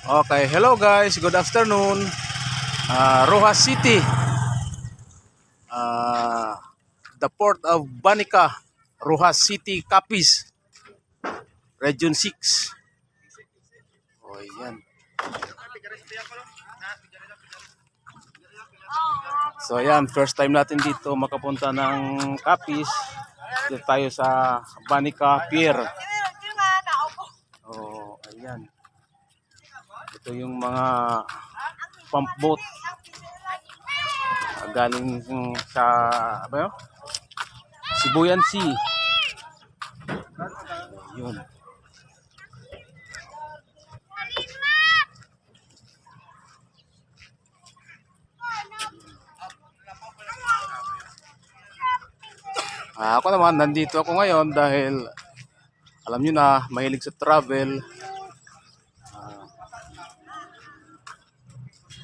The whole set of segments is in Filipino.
Okay, hello guys, good afternoon. Rojas City, uh, the port of Banica, Rojas City, Capiz, Region 6. Oh, yan. So ayan, first time natin dito makapunta ng Capiz. Dito tayo sa Banica Pier. Oh, ayan. Ito yung mga pump boat galing sa ano yun? Sibuyan Sea. Yun. Ako naman, nandito ako ngayon dahil alam nyo na, mahilig sa travel.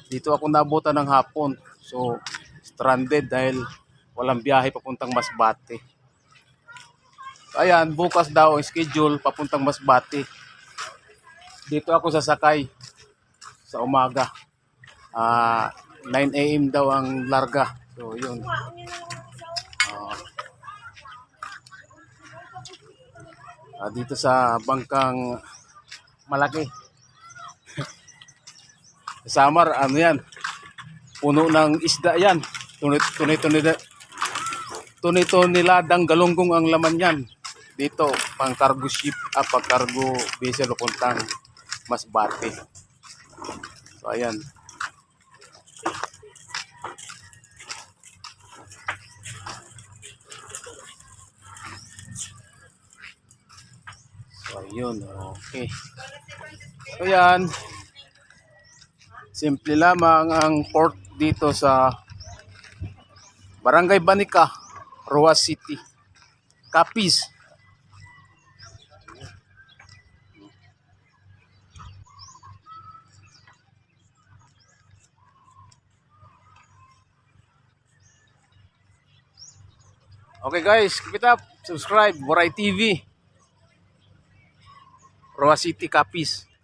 Dito ako nabutan ng hapon. So, stranded dahil walang biyahe papuntang Masbate. Ayan, bukas daw ang schedule papuntang Masbate. Dito ako sasakay sa umaga. 9 AM daw ang larga. So, yun. Dito sa bangkang malaki. Samar, ano yan? Puno ng isda yan. Tunito-niladang galunggong ang laman yan. Dito, pang cargo ship, pang cargo vessel papuntang Masbate. So, ayan. So, ayun. Okay. So, yan. Simple lamang ang port dito sa Barangay Banica, Rojas City, Capiz. Okay guys, keep it up, subscribe, Boray TV, Rojas City, Capiz.